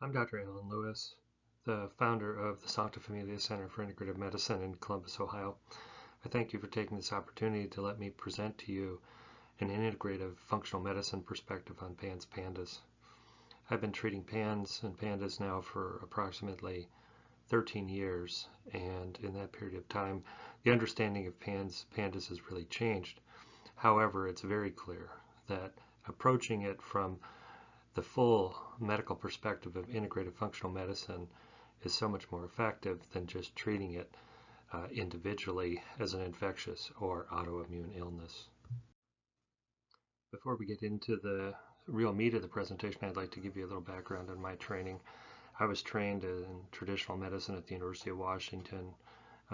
I'm Dr. Alan Lewis, the founder of the Sancta Familia Center for Integrative Medicine in Columbus, Ohio. I thank you for taking this opportunity to let me present to you an integrative functional medicine perspective on PANS PANDAS. I've been treating PANS and PANDAS now for approximately 13 years, and in that period of time, the understanding of PANS PANDAS has really changed. However, it's very clear that approaching it from the full medical perspective of integrative functional medicine is so much more effective than just treating it individually as an infectious or autoimmune illness. Before we get into the real meat of the presentation, I'd like to give you a little background on my training. I was trained in traditional medicine at the University of Washington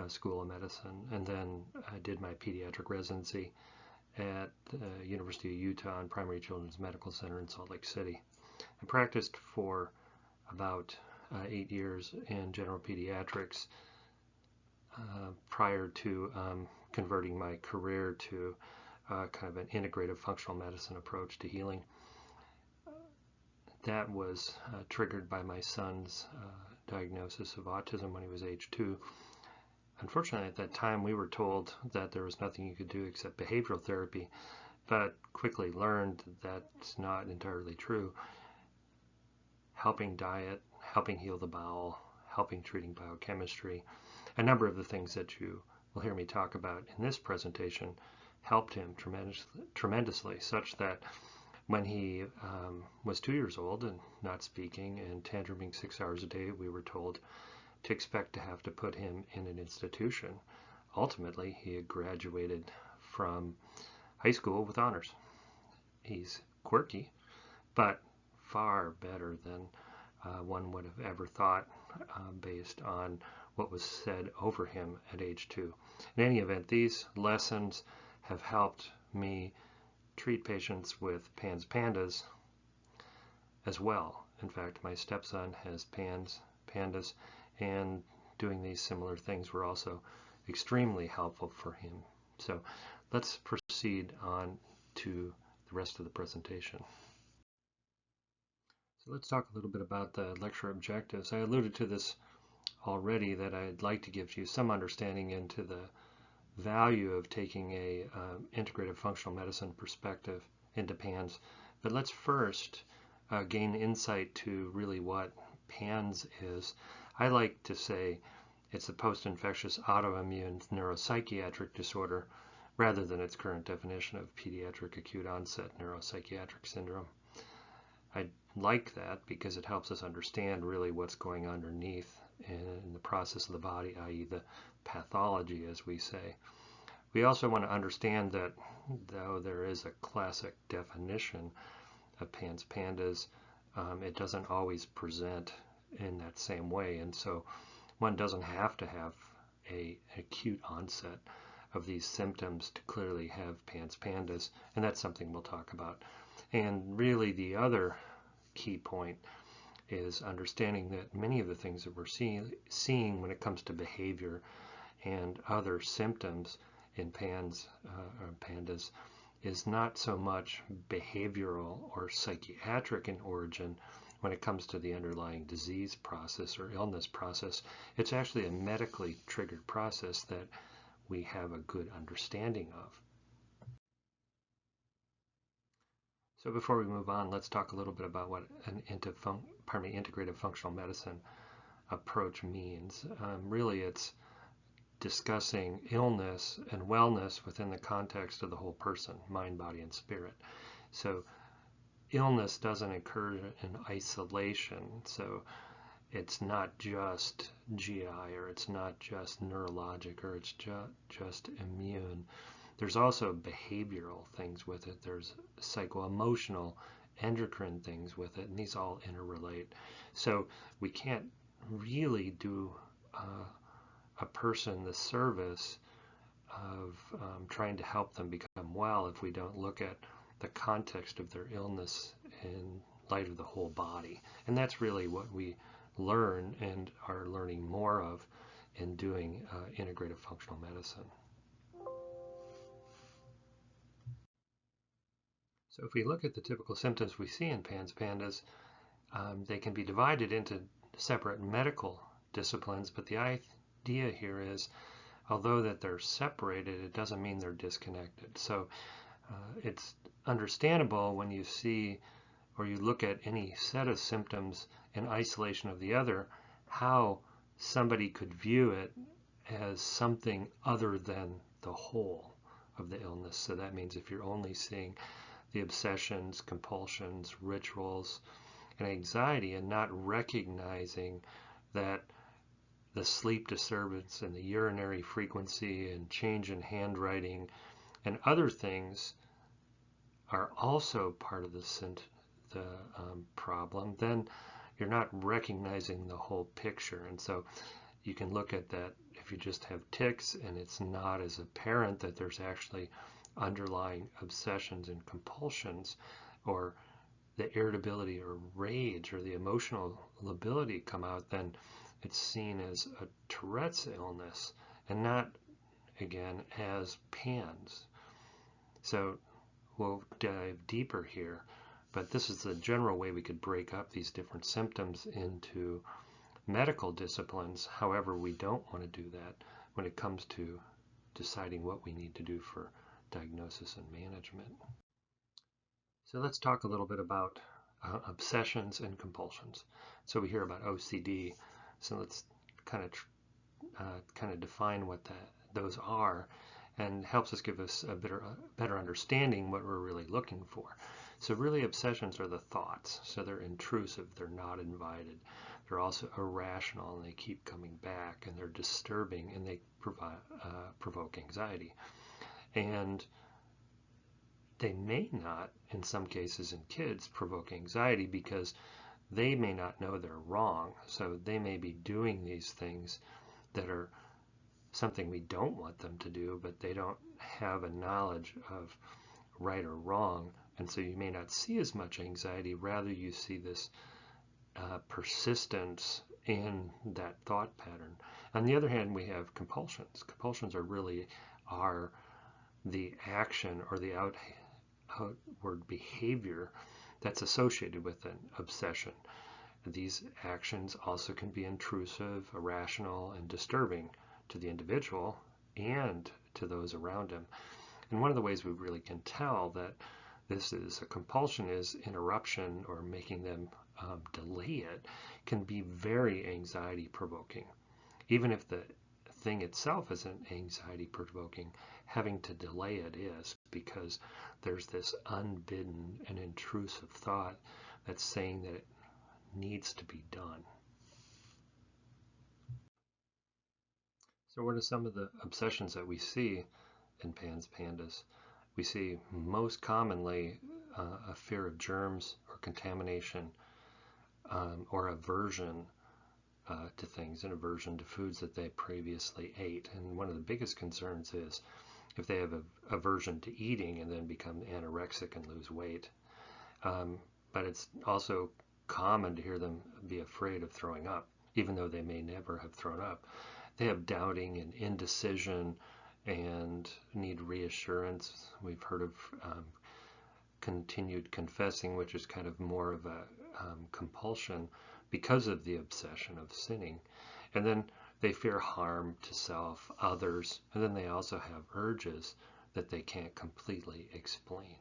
School of Medicine, and then I did my pediatric residency at the University of Utah and Primary Children's Medical Center in Salt Lake City. I practiced for about 8 years in general pediatrics prior to converting my career to kind of an integrative functional medicine approach to healing. That was triggered by my son's diagnosis of autism when he was age 2. Unfortunately, at that time, we were told that there was nothing you could do except behavioral therapy, but quickly learned that that's not entirely true. Helping diet, helping heal the bowel, helping treating biochemistry, a number of the things that you will hear me talk about in this presentation helped him tremendously, such that when he was 2 years old and not speaking and tantruming 6 hours a day, we were told to expect to have to put him in an institution. Ultimately, he had graduated from high school with honors. He's quirky, but far better than one would have ever thought based on what was said over him at age 2. In any event, these lessons have helped me treat patients with PANS PANDAS as well. In fact, my stepson has PANS PANDAS, and doing these similar things were also extremely helpful for him. So let's proceed on to the rest of the presentation. So let's talk a little bit about the lecture objectives. I alluded to this already, that I'd like to give you some understanding into the value of taking a integrative functional medicine perspective into PANS. But let's first gain insight to really what PANS is. I like to say it's a post-infectious autoimmune neuropsychiatric disorder rather than its current definition of pediatric acute onset neuropsychiatric syndrome. I like that because it helps us understand really what's going on underneath in the process of the body, i.e. the pathology, as we say. We also want to understand that though there is a classic definition of PANS PANDAS, it doesn't always present in that same way, and so one doesn't have to have an acute onset of these symptoms to clearly have PANS PANDAS, and that's something we'll talk about. And really the other key point is understanding that many of the things that we're seeing when it comes to behavior and other symptoms in PANS or PANDAS is not so much behavioral or psychiatric in origin when it comes to the underlying disease process or illness process. It's actually a medically triggered process that we have a good understanding of. So before we move on, let's talk a little bit about what an integrative functional medicine approach means. Really, it's discussing illness and wellness within the context of the whole person, mind, body, and spirit. So illness doesn't occur in isolation. So it's not just GI, or it's not just neurologic, or it's just immune. There's also behavioral things with it. There's psycho-emotional, endocrine things with it, and these all interrelate. So we can't really do a person the service of trying to help them become well if we don't look at the context of their illness in light of the whole body. And that's really what we learn and are learning more of in doing integrative functional medicine. So if we look at the typical symptoms we see in PANS PANDAS, They can be divided into separate medical disciplines, but the idea here is, although that they're separated, it doesn't mean they're disconnected. So it's understandable when you see or you look at any set of symptoms in isolation of the other, how somebody could view it as something other than the whole of the illness. So that means if you're only seeing the obsessions, compulsions, rituals, and anxiety and not recognizing that the sleep disturbance and the urinary frequency and change in handwriting and other things are also part of the problem, then you're not recognizing the whole picture. And so you can look at that if you just have tics and it's not as apparent that there's actually underlying obsessions and compulsions, or the irritability or rage or the emotional lability come out, then it's seen as a Tourette's illness and not, again, as PANS. So we'll dive deeper here, but this is the general way we could break up these different symptoms into medical disciplines. However, we don't want to do that when it comes to deciding what we need to do for diagnosis and management. So let's talk a little bit about obsessions and compulsions. So we hear about OCD, so let's kind of define what those are, and helps us give us a better understanding what we're really looking for. So really, obsessions are the thoughts. So they're intrusive, they're not invited. They're also irrational, and they keep coming back, and they're disturbing, and they provoke anxiety. And they may not, in some cases in kids, provoke anxiety because they may not know they're wrong. So they may be doing these things that are something we don't want them to do, but they don't have a knowledge of right or wrong. And so you may not see as much anxiety, rather you see this persistence in that thought pattern. On the other hand, we have compulsions. Compulsions are the action or the outward behavior that's associated with an obsession. These actions also can be intrusive, irrational, and disturbing to the individual and to those around him. And one of the ways we really can tell that this is a compulsion is interruption, or making them delay it, can be very anxiety provoking. Even if the thing itself isn't anxiety provoking, having to delay it is, because there's this unbidden and intrusive thought that's saying that it needs to be done. So what are some of the obsessions that we see in PANS PANDAS? We see most commonly a fear of germs or contamination, or aversion to things, and aversion to foods that they previously ate. And one of the biggest concerns is if they have an aversion to eating and then become anorexic and lose weight. But it's also common to hear them be afraid of throwing up, even though they may never have thrown up. They have doubting and indecision and need reassurance. We've heard of continued confessing, which is kind of more of a compulsion because of the obsession of sinning. And then they fear harm to self, others, and then they also have urges that they can't completely explain.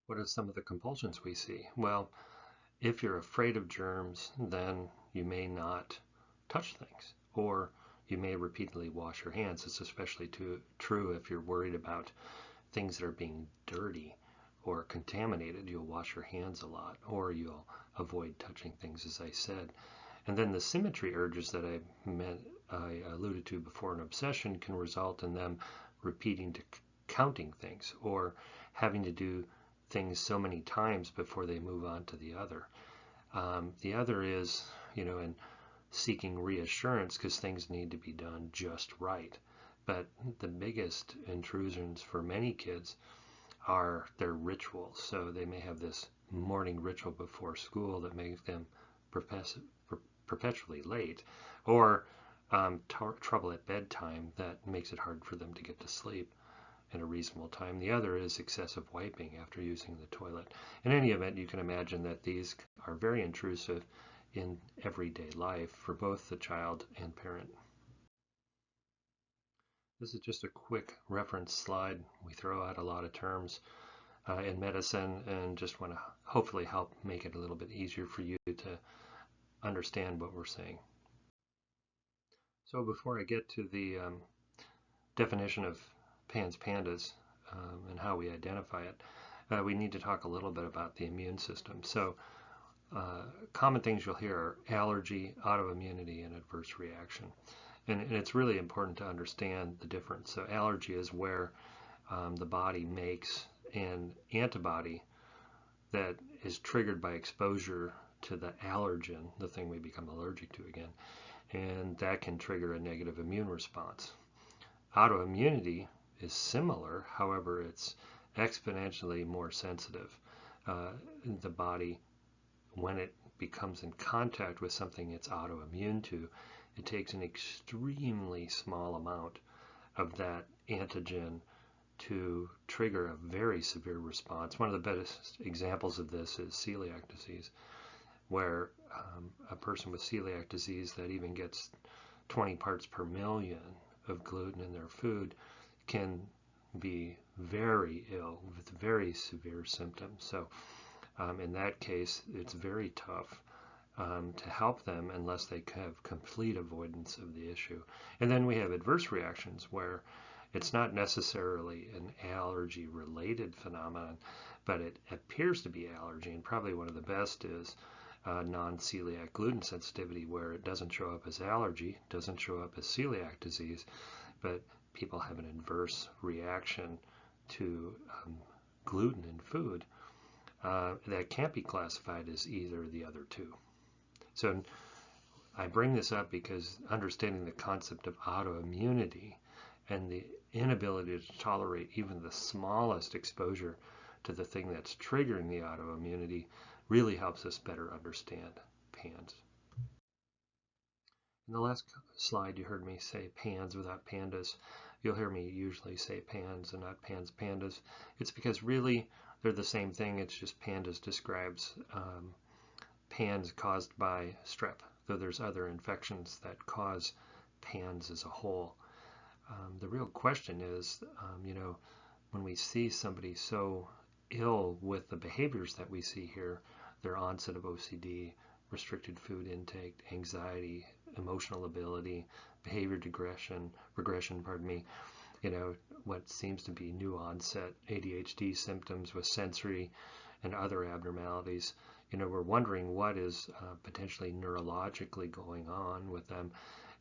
What are some of the compulsions we see? Well, if you're afraid of germs, then you may not touch things, or you may repeatedly wash your hands. It's especially true if you're worried about things that are being dirty or contaminated. You'll wash your hands a lot, or you'll avoid touching things, as I said. And then the symmetry urges that I alluded to before, an obsession can result in them repeating to counting things, or having to do things so many times before they move on to the other. The other is, in seeking reassurance because things need to be done just right. But the biggest intrusions for many kids are their rituals. So they may have this morning ritual before school that makes them perpetually late, or trouble at bedtime that makes it hard for them to get to sleep. in a reasonable time. The other is excessive wiping after using the toilet. In any event, you can imagine that these are very intrusive in everyday life for both the child and parent. This is just a quick reference slide. We throw out a lot of terms in medicine and just want to hopefully help make it a little bit easier for you to understand what we're saying. So before I get to the definition of PANS PANDAS and how we identify it, we need to talk a little bit about the immune system. So common things you'll hear are allergy, autoimmunity, and adverse reaction. And it's really important to understand the difference. So allergy is where the body makes an antibody that is triggered by exposure to the allergen, the thing we become allergic to again, and that can trigger a negative immune response. Autoimmunity is similar, however, it's exponentially more sensitive. The body, when it becomes in contact with something it's autoimmune to, it takes an extremely small amount of that antigen to trigger a very severe response. One of the best examples of this is celiac disease, where a person with celiac disease that even gets 20 parts per million of gluten in their food can be very ill with very severe symptoms. So in that case, it's very tough to help them unless they have complete avoidance of the issue. And then we have adverse reactions where it's not necessarily an allergy-related phenomenon, but it appears to be allergy. And probably one of the best is non-celiac gluten sensitivity, where it doesn't show up as allergy, doesn't show up as celiac disease, but people have an adverse reaction to gluten in food that can't be classified as either of the other two. So I bring this up because understanding the concept of autoimmunity and the inability to tolerate even the smallest exposure to the thing that's triggering the autoimmunity really helps us better understand PANS. In the last slide, you heard me say PANS without PANDAS. You'll hear me usually say PANS and not PANS PANDAS. It's because really they're the same thing. It's just PANDAS describes PANS caused by strep, though there's other infections that cause PANS as a whole. The real question is, when we see somebody so ill with the behaviors that we see here, their onset of OCD, restricted food intake, anxiety, emotional ability, behavior regression, what seems to be new onset ADHD symptoms with sensory and other abnormalities. We're wondering what is potentially neurologically going on with them.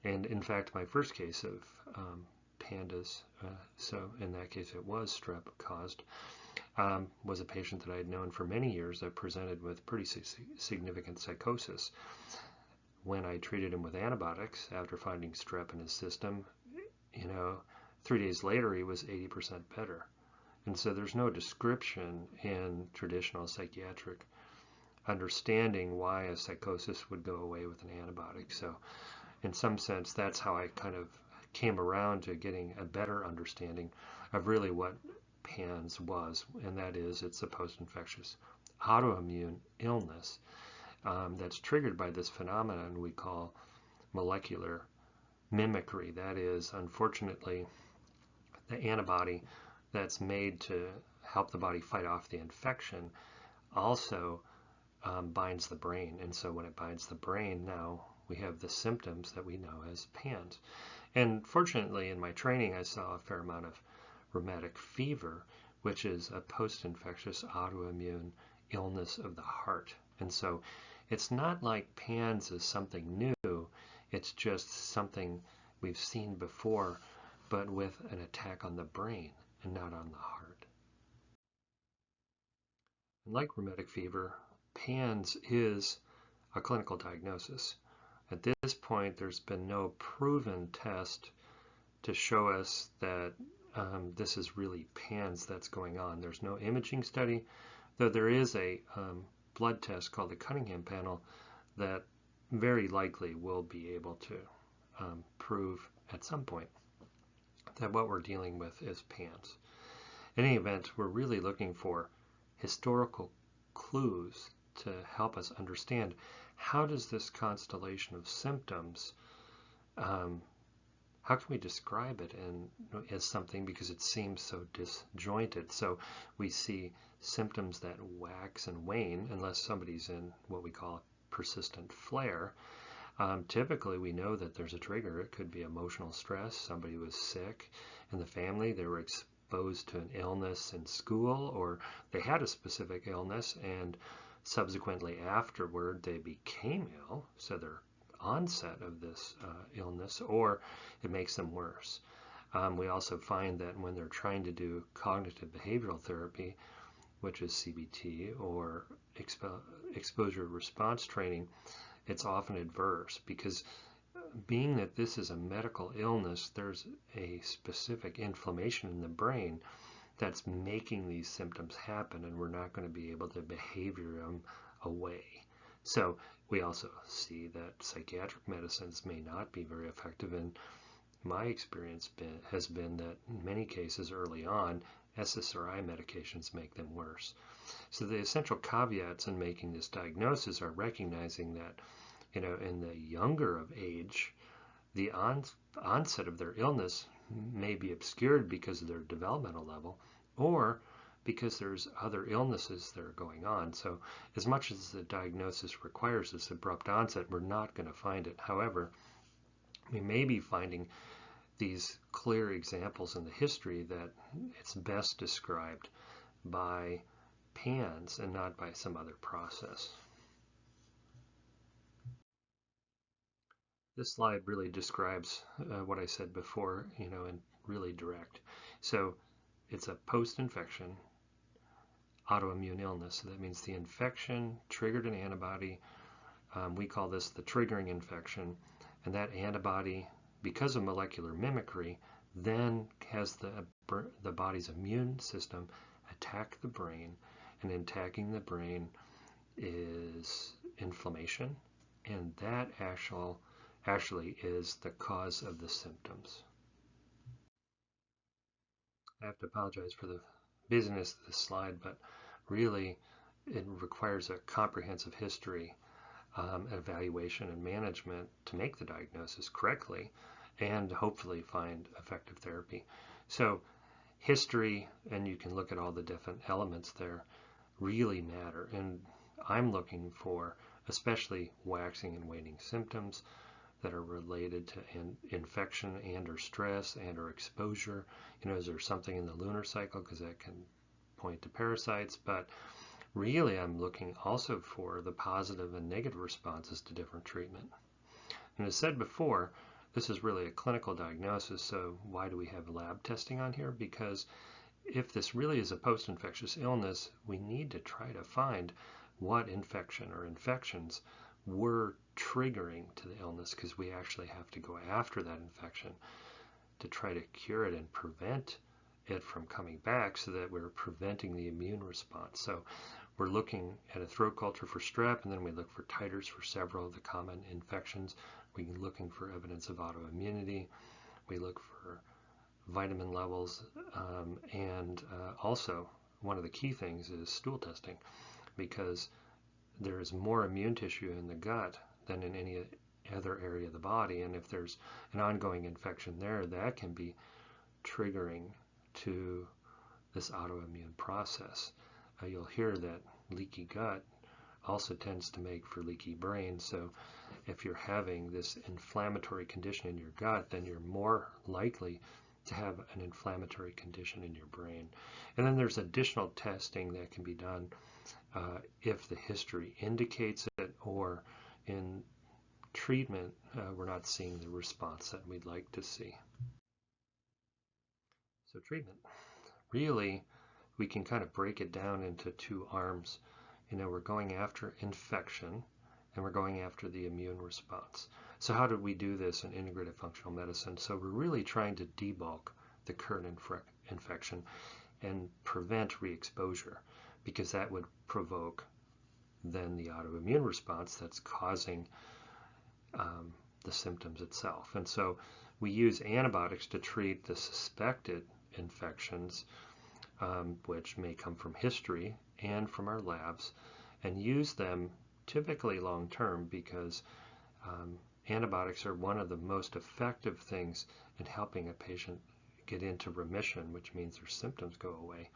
And in fact, my first case of PANDAS, so in that case it was strep caused, was a patient that I had known for many years that presented with pretty significant psychosis. When I treated him with antibiotics after finding strep in his system, 3 days later he was 80% better. And so there's no description in traditional psychiatric understanding why a psychosis would go away with an antibiotic. So in some sense, that's how I kind of came around to getting a better understanding of really what PANS was, and that is it's a post-infectious autoimmune illness that's triggered by this phenomenon we call molecular mimicry. That is, unfortunately, the antibody that's made to help the body fight off the infection also binds the brain. And so when it binds the brain, now we have the symptoms that we know as PANS. And fortunately, in my training, I saw a fair amount of rheumatic fever, which is a post-infectious autoimmune illness of the heart. And so it's not like PANS is something new. It's just something we've seen before, but with an attack on the brain and not on the heart. And like rheumatic fever, PANS is a clinical diagnosis. At this point, there's been no proven test to show us that this is really PANS that's going on. There's no imaging study, though there is a blood test called the Cunningham panel that very likely will be able to prove at some point that what we're dealing with is PANS. In any event, we're really looking for historical clues to help us understand how does this constellation of symptoms, how can we describe it as something, because it seems so disjointed. So we see symptoms that wax and wane unless somebody's in what we call a persistent flare. Typically, we know that there's a trigger. It could be emotional stress. Somebody was sick in the family. They were exposed to an illness in school, or they had a specific illness, and subsequently afterward they became ill. So their onset of this illness, or it makes them worse. We also find that when they're trying to do cognitive behavioral therapy, which is CBT, or exposure response training, it's often adverse, because being that this is a medical illness, there's a specific inflammation in the brain that's making these symptoms happen, and we're not going to be able to behavior them away. So we also see that psychiatric medicines may not be very effective, and my experience has been that in many cases early on, SSRI medications make them worse. So the essential caveats in making this diagnosis are recognizing that, in the younger of age, the onset of their illness may be obscured because of their developmental level, or because there's other illnesses that are going on. So as much as the diagnosis requires this abrupt onset, we're not going to find it. However, we may be finding these clear examples in the history that it's best described by PANS and not by some other process. This slide really describes what I said before, and really direct. So it's a post-infection autoimmune illness. So that means the infection triggered an antibody. We call this the triggering infection, and that antibody, because of molecular mimicry, then has the body's immune system attack the brain, and attacking the brain is inflammation, and that actually is the cause of the symptoms. I have to apologize for the busyness of this slide, but really it requires a comprehensive history, evaluation, and management to make the diagnosis correctly and hopefully find effective therapy. So history, and you can look at all the different elements there, really matter. And I'm looking for especially waxing and waning symptoms that are related to infection and or stress and or exposure. Is there something in the lunar cycle, because that can point to parasites? But really I'm looking also for the positive and negative responses to different treatment. And as said before, this is really a clinical diagnosis, so why do we have lab testing on here? Because if this really is a post-infectious illness, we need to try to find what infection or infections were triggering to the illness, because we actually have to go after that infection to try to cure it and prevent it from coming back, so that we're preventing the immune response. So we're looking at a throat culture for strep, and then we look for titers for several of the common infections. We're looking for evidence of autoimmunity. We look for vitamin levels, and also one of the key things is stool testing, because there is more immune tissue in the gut than in any other area of the body, and if there's an ongoing infection there, that can be triggering to this autoimmune process. You'll hear that leaky gut also tends to make for leaky brain. So if you're having this inflammatory condition in your gut, then you're more likely to have an inflammatory condition in your brain. And then there's additional testing that can be done if the history indicates it, or in treatment we're not seeing the response that we'd like to see. So treatment, really we can kind of break it down into two arms. We're going after infection, and we're going after the immune response. So how do we do this in integrative functional medicine? So we're really trying to debulk the current infection and prevent re-exposure, because that would provoke then the autoimmune response that's causing the symptoms itself. And so we use antibiotics to treat the suspected infections, which may come from history and from our labs, and use them typically long term because antibiotics are one of the most effective things in helping a patient get into remission, which means their symptoms go away.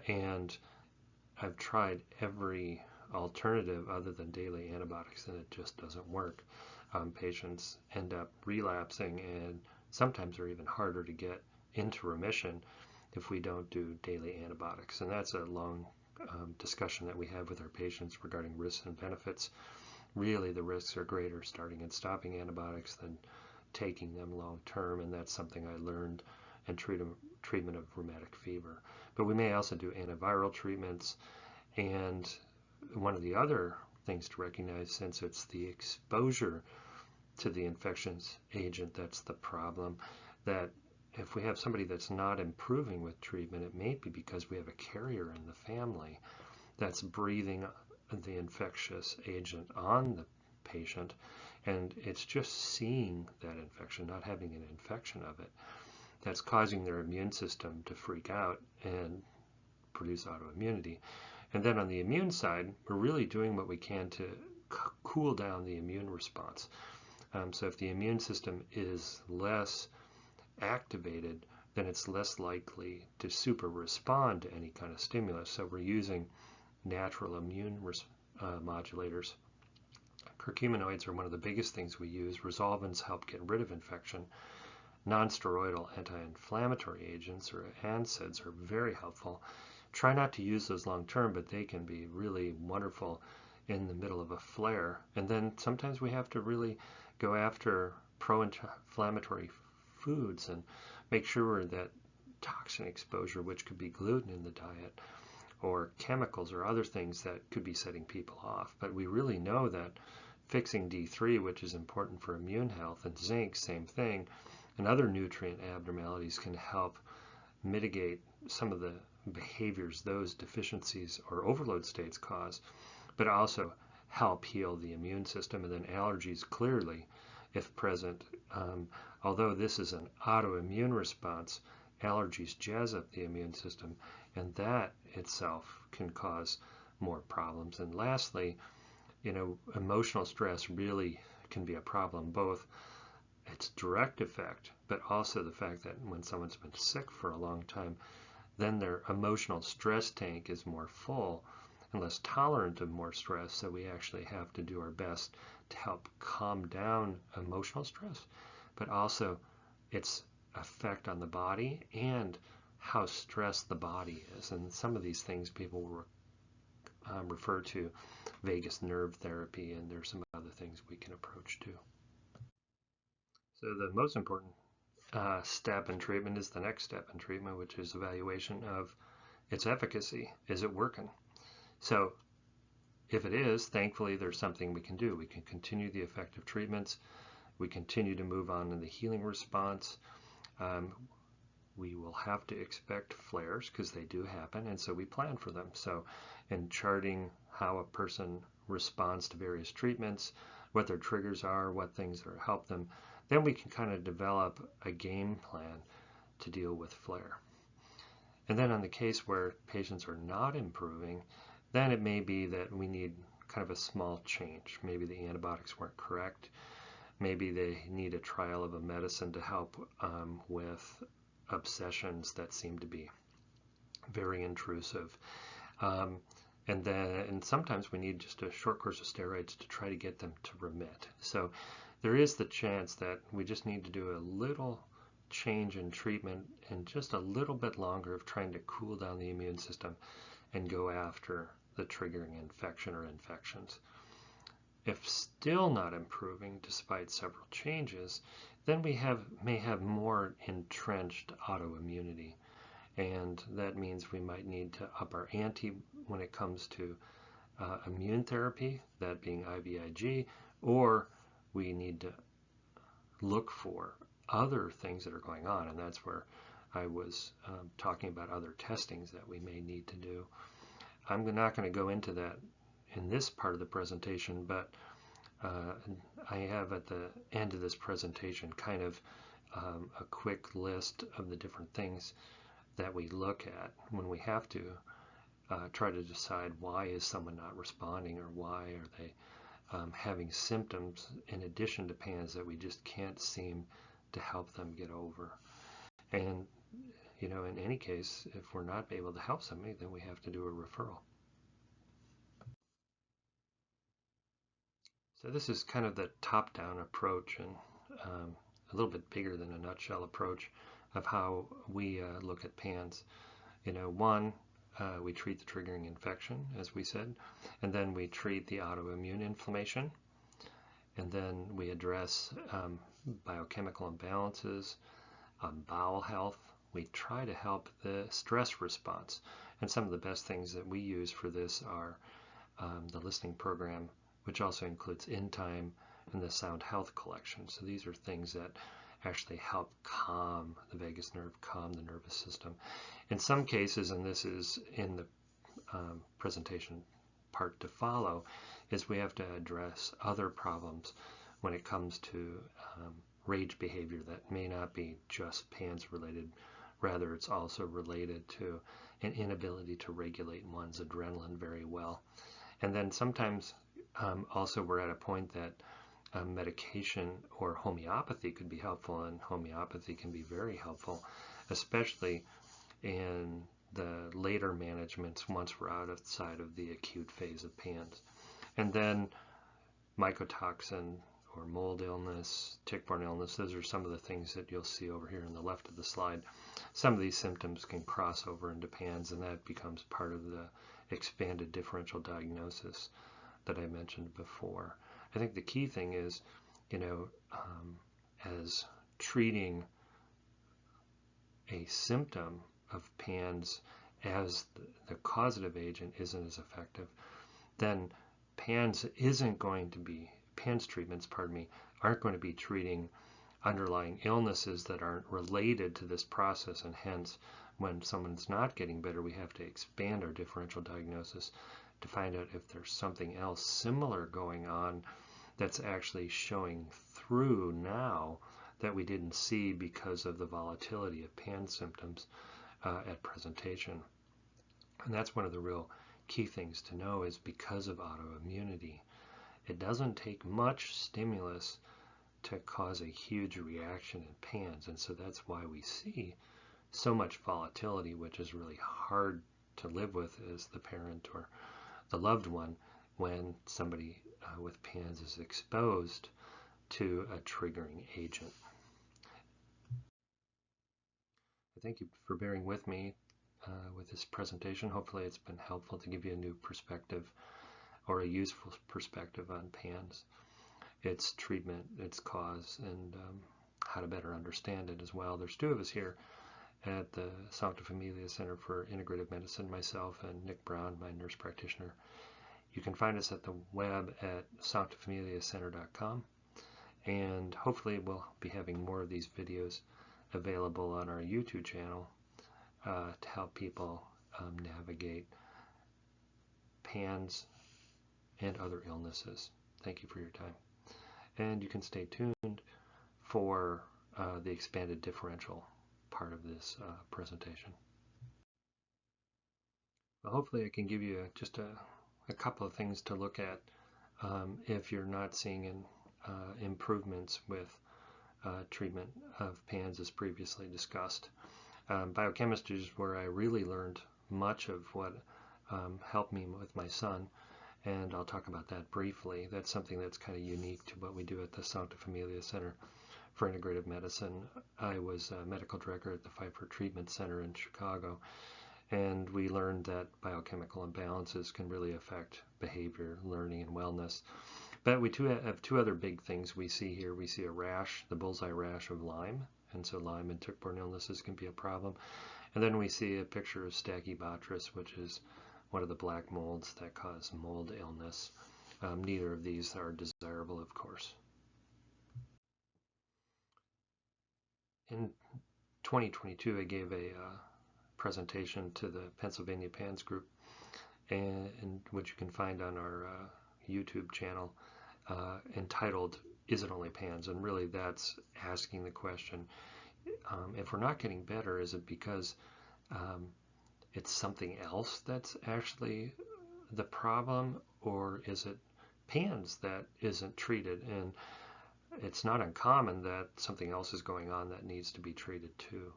And I've tried every alternative other than daily antibiotics, and it just doesn't work. Patients end up relapsing, and sometimes they're even harder to get into remission if we don't do daily antibiotics. And that's a long discussion that we have with our patients regarding risks and benefits. Really, the risks are greater starting and stopping antibiotics than taking them long term, and that's something I learned in treatment of rheumatic fever. But we may also do antiviral treatments, and one of the other things to recognize, since it's the exposure to the infections agent that's the problem, that if we have somebody that's not improving with treatment, it may be because we have a carrier in the family that's breathing the infectious agent on the patient, and it's just seeing that infection, not having an infection of it, that's causing their immune system to freak out and produce autoimmunity. And then on the immune side, we're really doing what we can to cool down the immune response. So if the immune system is less activated, then it's less likely to super respond to any kind of stimulus. So we're using natural immune modulators. Curcuminoids are one of the biggest things we use. Resolvins help get rid of infection. Non-steroidal anti-inflammatory agents, or NSAIDs, are very helpful. Try not to use those long term, but they can be really wonderful in the middle of a flare. And then sometimes we have to really go after pro-inflammatory foods and make sure that toxin exposure, which could be gluten in the diet, or chemicals or other things that could be setting people off. But we really know that fixing D3, which is important for immune health, and zinc, same thing, and other nutrient abnormalities can help mitigate some of the behaviors those deficiencies or overload states cause, but also help heal the immune system. And then allergies, clearly, if present, although this is an autoimmune response, allergies jazz up the immune system, and that itself can cause more problems. And lastly, emotional stress really can be a problem, both its direct effect, but also the fact that when someone's been sick for a long time, then their emotional stress tank is more full and less tolerant of more stress. So we actually have to do our best to help calm down emotional stress, but also its effect on the body and how stressed the body is. And some of these things people refer to vagus nerve therapy, and there's some other things we can approach too. So the most important step in treatment is the next step in treatment, which is evaluation of its efficacy. Is it working? So if it is, thankfully there's something we can do. We can continue the effective treatments. We continue to move on in the healing response. We will have to expect flares because they do happen, and so we plan for them. So in charting how a person responds to various treatments, what their triggers are, what things are help them, then we can kind of develop a game plan to deal with flare. And then on the case where patients are not improving, then it may be that we need kind of a small change. Maybe the antibiotics weren't correct. Maybe they need a trial of a medicine to help with obsessions that seem to be very intrusive. And sometimes we need just a short course of steroids to try to get them to remit. So there is the chance that we just need to do a little change in treatment and just a little bit longer of trying to cool down the immune system and go after the triggering infection or infections. If still not improving despite several changes, then we may have more entrenched autoimmunity. And that means we might need to up our ante when it comes to immune therapy, that being IVIG, or we need to look for other things that are going on. And that's where I was talking about other testings that we may need to do. I'm not going to go into that in this part of the presentation, but I have at the end of this presentation kind of a quick list of the different things that we look at when we have to try to decide why is someone not responding, or why are they having symptoms in addition to PANS that we just can't seem to help them get over. And in any case, if we're not able to help somebody, then we have to do a referral. So this is kind of the top-down approach, and a little bit bigger than a nutshell approach of how we look at PANS. One, we treat the triggering infection, as we said, and then we treat the autoimmune inflammation, and then we address biochemical imbalances, bowel health. We try to help the stress response, and some of the best things that we use for this are the listening program, which also includes In Time and the Sound Health Collection. So these are things that actually help calm the vagus nerve, calm the nervous system. In some cases, and this is in the presentation part to follow, is we have to address other problems when it comes to rage behavior that may not be just PANS related. Rather, it's also related to an inability to regulate one's adrenaline very well. And then sometimes also we're at a point that medication or homeopathy could be helpful, and homeopathy can be very helpful, especially in the later managements once we're outside of the acute phase of PANS. And then mycotoxin or mold illness, tick-borne illness, those are some of the things that you'll see over here on the left of the slide. Some of these symptoms can cross over into PANS, and that becomes part of the expanded differential diagnosis that I mentioned before. I think the key thing is, as treating a symptom of PANS as the causative agent isn't as effective, then PANS treatments, aren't going to be treating underlying illnesses that aren't related to this process, and hence when someone's not getting better, we have to expand our differential diagnosis to find out if there's something else similar going on that's actually showing through now that we didn't see because of the volatility of PANS symptoms at presentation. And that's one of the real key things to know, is because of autoimmunity, it doesn't take much stimulus to cause a huge reaction in PANS, and so that's why we see so much volatility, which is really hard to live with as the parent or the loved one when somebody with PANS is exposed to a triggering agent. Thank you for bearing with me with this presentation. Hopefully it's been helpful to give you a new perspective, or a useful perspective, on PANS, its treatment, its cause, and how to better understand it as well. There's two of us here at the Sancta Familia Center for Integrative Medicine, myself and Nick Brown, my nurse practitioner. You can find us at the web at sanctafamiliacenter.com, and hopefully we'll be having more of these videos available on our YouTube channel to help people navigate PANS and other illnesses. Thank you for your time. And you can stay tuned for the expanded differential part of this presentation. Well, hopefully I can give you just a couple of things to look at if you're not seeing improvements with treatment of PANS as previously discussed. Biochemistry is where I really learned much of what helped me with my son, and I'll talk about that briefly. That's something that's kind of unique to what we do at the Sancta Familia Center for Integrative Medicine. I was a medical director at the Pfeiffer Treatment Center in Chicago, and we learned that biochemical imbalances can really affect behavior, learning, and wellness. But we have two other big things we see here. We see a rash, the bullseye rash of Lyme, and so Lyme and tick-borne illnesses can be a problem. And then we see a picture of Stachybotrys, which is one of the black molds that cause mold illness. Neither of these are desirable, of course. In 2022, I gave a presentation to the Pennsylvania PANS group, and which you can find on our YouTube channel, entitled, "Is it only PANS?" And really that's asking the question, if we're not getting better, is it because it's something else that's actually the problem, or is it PANS that isn't treated? And it's not uncommon that something else is going on that needs to be treated too.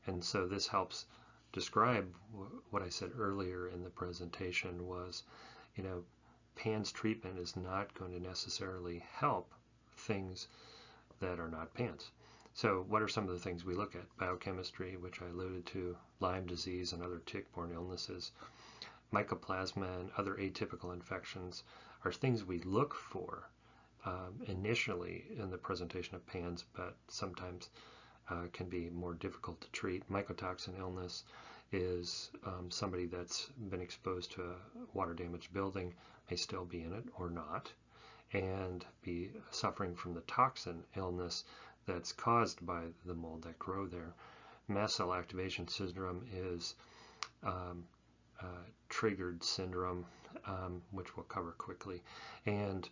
And so this helps describe what I said earlier in the presentation was, PANS treatment is not going to necessarily help things that are not PANS. So what are some of the things we look at? Biochemistry, which I alluded to, Lyme disease and other tick-borne illnesses, mycoplasma and other atypical infections are things we look for initially in the presentation of PANS, but sometimes can be more difficult to treat. Mycotoxin illness is somebody that's been exposed to a water-damaged building, may still be in it or not, and be suffering from the toxin illness that's caused by the mold that grow there. Mast cell activation syndrome is triggered syndrome, which we'll cover quickly, and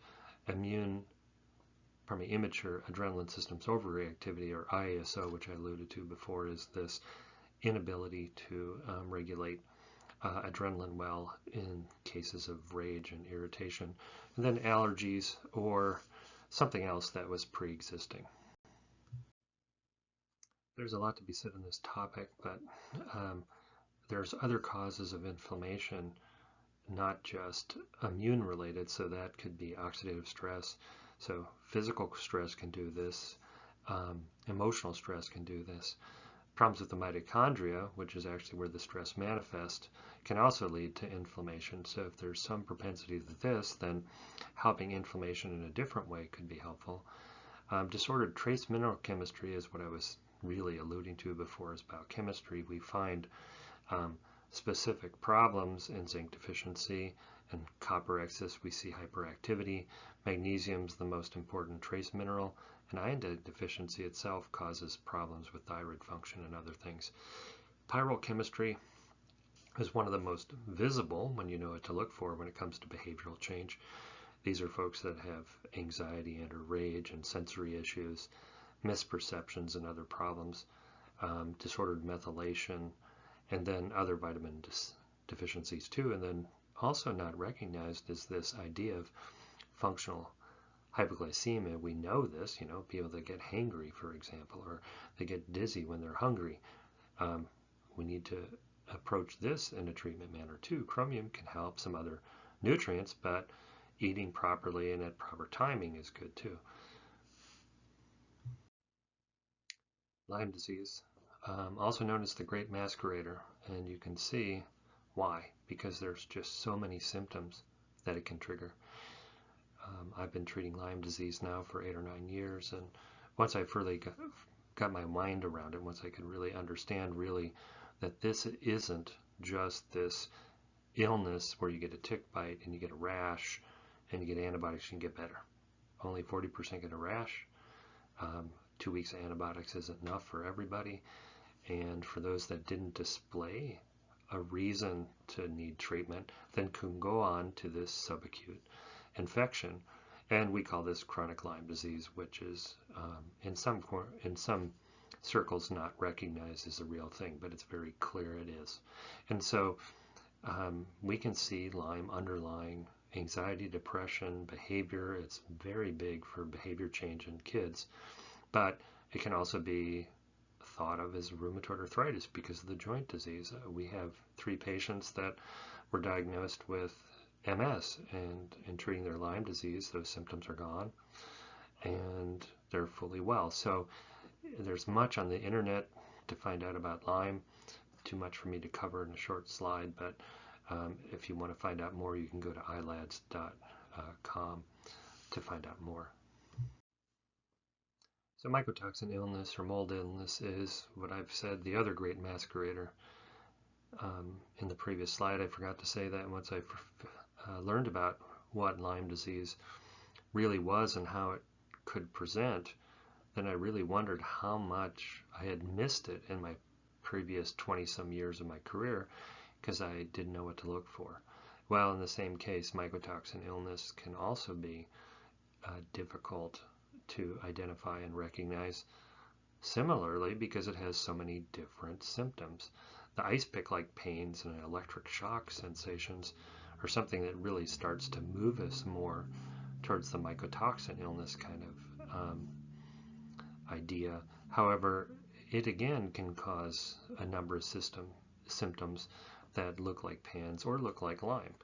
immature adrenaline systems overreactivity, or IASO, which I alluded to before, is this inability to regulate adrenaline well in cases of rage and irritation, and then allergies or something else that was pre-existing. There's a lot to be said on this topic, but there's other causes of inflammation, not just immune related, so that could be oxidative stress. So physical stress can do this, emotional stress can do this. Problems with the mitochondria, which is actually where the stress manifests, can also lead to inflammation. So if there's some propensity to this, then helping inflammation in a different way could be helpful. Disordered trace mineral chemistry is what I was really alluding to before, is biochemistry. We find specific problems in zinc deficiency and copper excess. We see hyperactivity. Magnesium is the most important trace mineral, and iodine deficiency itself causes problems with thyroid function and other things. Pyrrole chemistry is one of the most visible when you know what to look for when it comes to behavioral change. These are folks that have anxiety and or rage and sensory issues, misperceptions and other problems, disordered methylation, and then other vitamin deficiencies too. And then also not recognized is this idea of functional hypoglycemia. We know this, people that get hangry, for example, or they get dizzy when they're hungry. We need to approach this in a treatment manner too. Chromium can help, some other nutrients, but eating properly and at proper timing is good too. Lyme disease, also known as the Great Masquerader, and you can see why, because there's just so many symptoms that it can trigger. I've been treating Lyme disease now for 8 or 9 years, and once I fully got my mind around it, once I could really understand that this isn't just this illness where you get a tick bite and you get a rash and you get antibiotics and get better. Only 40% get a rash. 2 weeks of antibiotics isn't enough for everybody, and for those that didn't display a reason to need treatment, then can go on to this subacute infection, and we call this chronic Lyme disease, which is in some circles not recognized as a real thing, but it's very clear it is. And so we can see Lyme underlying anxiety, depression, behavior. It's very big for behavior change in kids, but it can also be thought of as rheumatoid arthritis because of the joint disease. We have 3 patients that were diagnosed with MS, and in treating their Lyme disease, those symptoms are gone and they're fully well. So there's much on the internet to find out about Lyme. Too much for me to cover in a short slide, but if you want to find out more, you can go to ilads.com to find out more. So mycotoxin illness or mold illness is what I've said, the other great masquerader. In the previous slide, I forgot to say that once I learned about what Lyme disease really was and how it could present, then I really wondered how much I had missed it in my previous 20-some years of my career because I didn't know what to look for. Well, in the same case, mycotoxin illness can also be difficult to identify and recognize similarly because it has so many different symptoms The ice pick-like pains and electric shock sensations are something that really starts to move us more towards the mycotoxin illness kind of idea. However, it again can cause a number of symptoms that look like PANS or look like Lyme.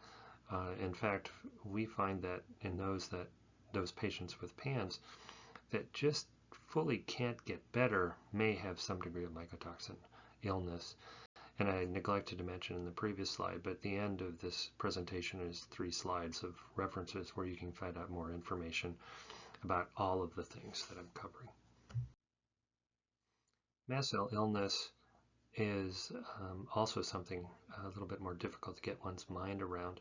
In fact, we find that in those patients with PANS that just fully can't get better may have some degree of mycotoxin illness. And I neglected to mention in the previous slide, but at the end of this presentation is 3 slides of references where you can find out more information about all of the things that I'm covering. Mast cell illness is also something a little bit more difficult to get one's mind around.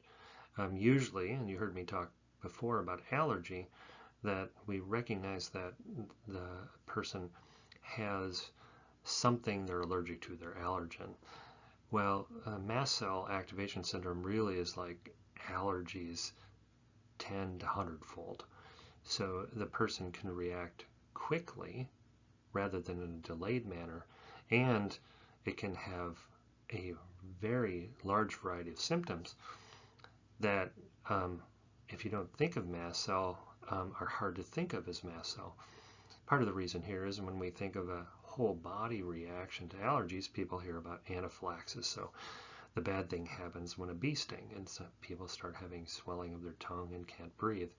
Usually, and you heard me talk before about allergy, that we recognize that the person has something they're allergic to, their allergen. Well, mast cell activation syndrome really is like allergies 10 to 100-fold. So the person can react quickly rather than in a delayed manner, and it can have a very large variety of symptoms that, if you don't think of mast cell, are hard to think of as mast cell. Part of the reason here is when we think of a whole body reaction to allergies, people hear about anaphylaxis. So the bad thing happens when a bee stings, and so people start having swelling of their tongue and can't breathe.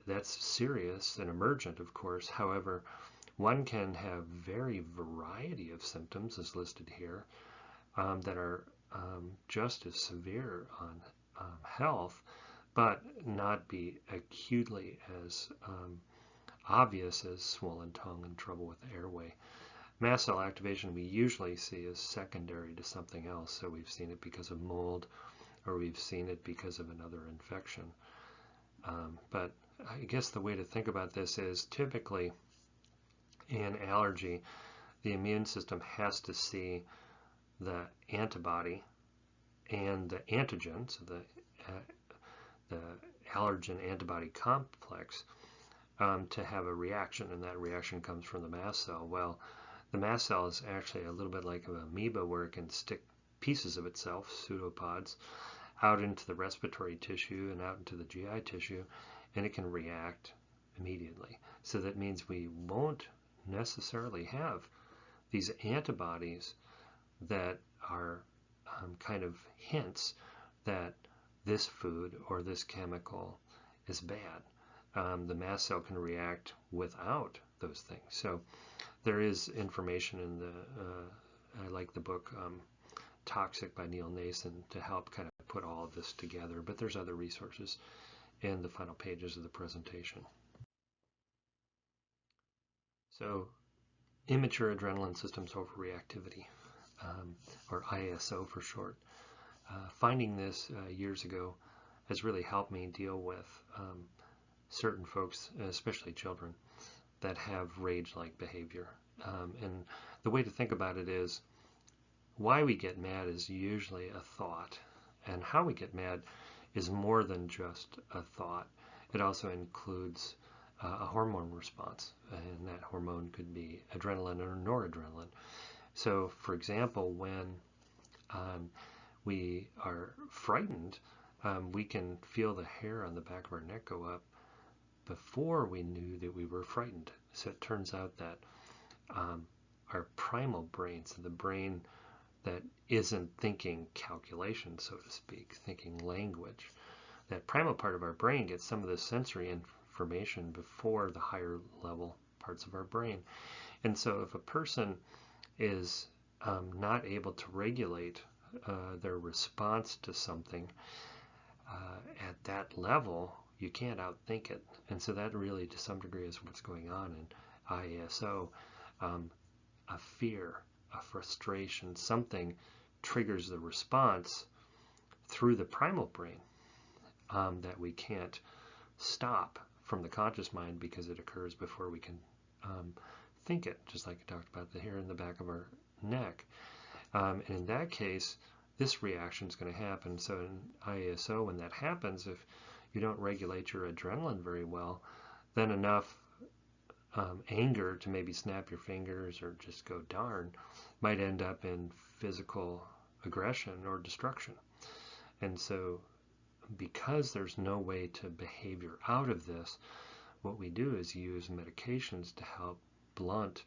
That's serious and emergent, of course. However, one can have very variety of symptoms, as listed here, that are just as severe on health, but not be acutely as obvious as swollen tongue and trouble with the airway. Mast cell activation we usually see as secondary to something else. So we've seen it because of mold, or we've seen it because of another infection. But I guess the way to think about this is typically in allergy, the immune system has to see the antibody and the antigen, so the allergen antibody complex, to have a reaction, and that reaction comes from the mast cell. Well, the mast cell is actually a little bit like an amoeba, where it can stick pieces of itself, pseudopods, out into the respiratory tissue and out into the GI tissue, and it can react immediately. So that means we won't necessarily have these antibodies that are kind of hints that this food or this chemical is bad. The mast cell can react without those things. So there is information in the, I like the book Toxic by Neil Nason to help kind of put all of this together, but there's other resources in the final pages of the presentation. So immature adrenaline systems overreactivity, or ISO for short. Finding this years ago has really helped me deal with certain folks, especially children, that have rage-like behavior. And the way to think about it is, why we get mad is usually a thought, and how we get mad is more than just a thought. It also includes a hormone response, and that hormone could be adrenaline or noradrenaline. So, for example, when we are frightened, we can feel the hair on the back of our neck go up before we knew that we were frightened. So it turns out that our primal brain, so the brain that isn't thinking calculation, so to speak, thinking language, that primal part of our brain gets some of the sensory information before the higher level parts of our brain. And so if a person is not able to regulate their response to something at that level, you can't outthink it. And so that really, to some degree, is what's going on in ISO. A fear, a frustration, something triggers the response through the primal brain that we can't stop from the conscious mind because it occurs before we can think it, just like I talked about the hair in the back of our neck. And in that case, this reaction is going to happen. So in ISO, when that happens, if you don't regulate your adrenaline very well, then enough anger to maybe snap your fingers or just go darn might end up in physical aggression or destruction. And so because there's no way to behavior out of this, what we do is use medications to help blunt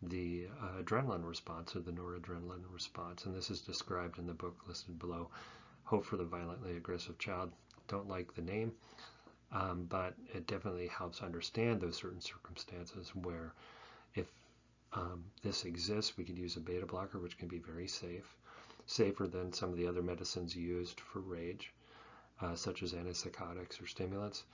the adrenaline response or the noradrenaline response. And this is described in the book listed below, Hope for the Violently Aggressive Child. Don't like the name, but it definitely helps understand those certain circumstances where if this exists, we could use a beta blocker, which can be very safe, safer than some of the other medicines used for rage, such as antipsychotics or stimulants.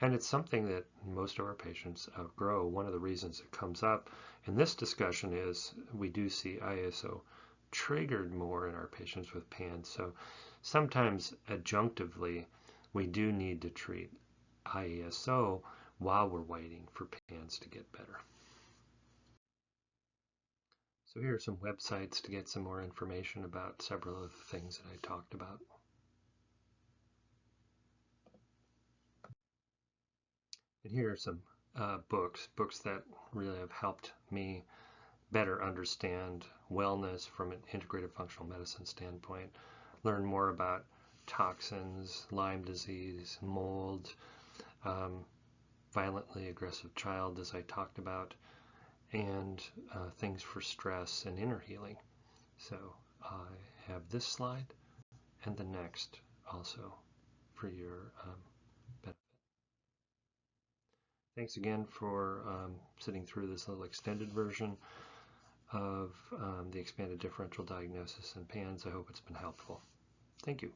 And it's something that most of our patients outgrow. One of the reasons it comes up in this discussion is we do see ISO triggered more in our patients with PANS. So sometimes adjunctively, we do need to treat IESO while we're waiting for PANS to get better. So here are some websites to get some more information about several of the things that I talked about. And here are some books that really have helped me better understand wellness from an integrative functional medicine standpoint, learn more about toxins, Lyme disease, mold, violently aggressive child, as I talked about, and things for stress and inner healing. So I have this slide and the next also for your benefit. Thanks again for sitting through this little extended version of the expanded differential diagnosis in PANS. I hope it's been helpful. Thank you.